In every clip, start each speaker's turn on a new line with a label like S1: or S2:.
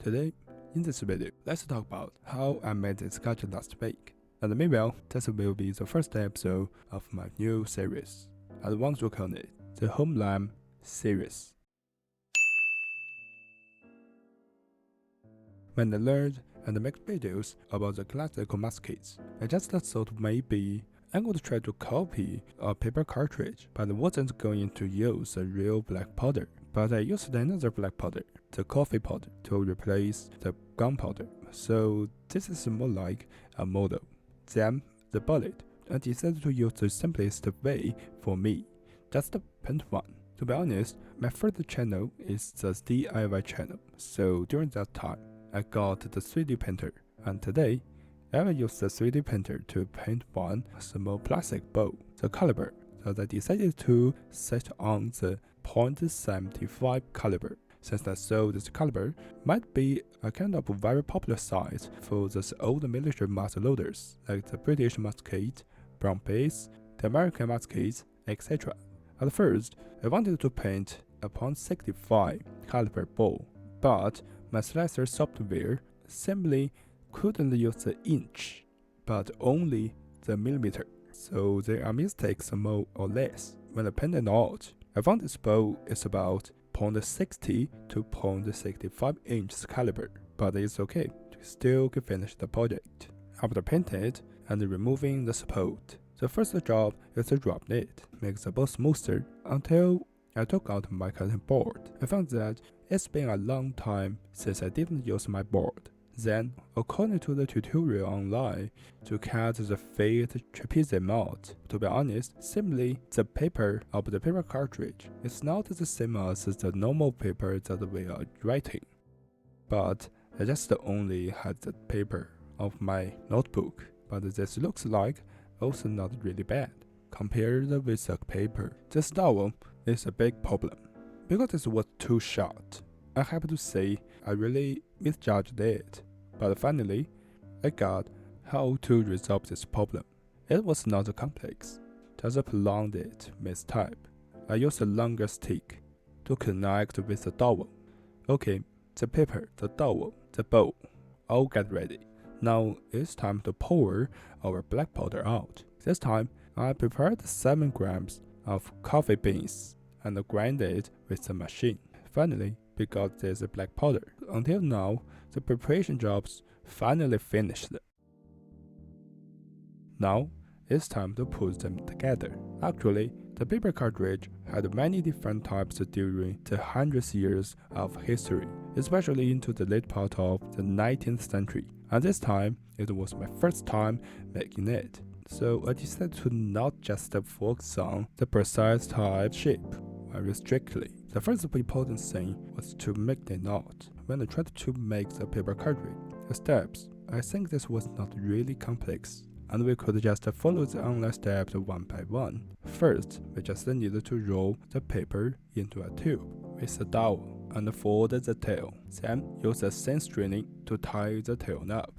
S1: Today, in this video, let's talk about how I made this gadget last week. And meanwhile, this will be the first episode of my new series. I want to call it the Home Lamp series. When I learned and made videos about the classical muskets, I just thought maybe I would try to copy a paper cartridge, but I wasn't going to use a real black powder. But I used another black powder, the coffee powder, to replace the gunpowder. So this is more like a model. Then the bullet, I decided to use the simplest way for me, just paint one. To be honest, my first channel is the DIY channel, so during that time, I got the 3D printer, and today, I will use the 3D printer to paint one small plastic bowl, the caliber that I decided to set on the .75 caliber, since I saw this caliber might be a kind of very popular size for those old military muzzleloaders like the British musket, brown base, the American muskets, etc. At first, I wanted to paint a .65 caliber bowl, but my slicer software simply couldn't use the inch, but only the millimeter. So there are mistakes more or less. When I painted out, I found this bowl is about .60 to .65 inches caliber, but it's okay to still finish the project. After painting and removing the support, the first job is to drop it, make the bowl smoother until I took out my cutting board. I found that it's been a long time since I didn't use my board. Then, according to the tutorial online, to cut the fake trapezium out, to be honest, simply the paper of the paper cartridge is not the same as the normal paper that we are writing. But I just only had the paper of my notebook, but this looks like also not really bad. Compared with the paper, this dowel is a big problem, because it was too short. I have to say, I really misjudged it, but finally, I got how to resolve this problem. It was not complex, just prolonged it with tape. I used a longer stick to connect with the dowel. Okay, the paper, the dowel, the bowl, all get ready. Now it's time to pour our black powder out. This time, I prepared 7 grams of coffee beans and grind it with the machine. Finally, we got this black powder. Until now, the preparation jobs finally finished. Now, it's time to put them together. Actually, the paper cartridge had many different types during the hundreds years of history, especially into the late part of the 19th century. And this time, it was my first time making it. So I decided to not just focus on the precise type shape very strictly. The first important thing was to make the knot. When I tried to make the paper cartridge, the steps, I think this was not really complex, and we could just follow the online steps one by one. First, we just needed to roll the paper into a tube with a dowel and fold the tail. Then use a thin string to tie the tail up.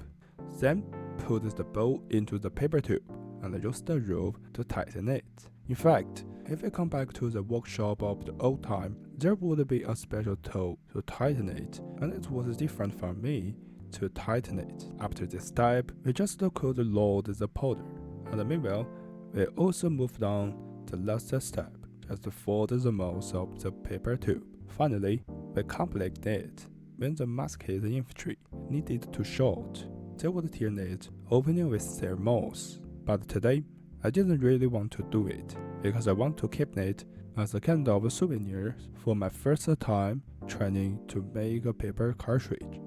S1: Then put the bowl into the paper tube and use the rope to tighten it. In fact, if we come back to the workshop of the old time, there would be a special tool to tighten it, and it was different for me to tighten it. After this step, we just could load the powder, and meanwhile, we also moved on the last step, just to fold the mouth of the paper tube. Finally, we completed it. When the musket infantry needed to shoot, they would turn it, opening with their mouths. But today, I didn't really want to do it, because I want to keep it as a kind of souvenir for my first time trying to make a paper cartridge.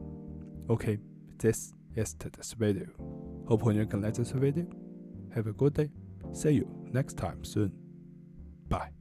S1: Okay, this is today's video. Hope you can like this video. Have a good day. See you next time soon. Bye.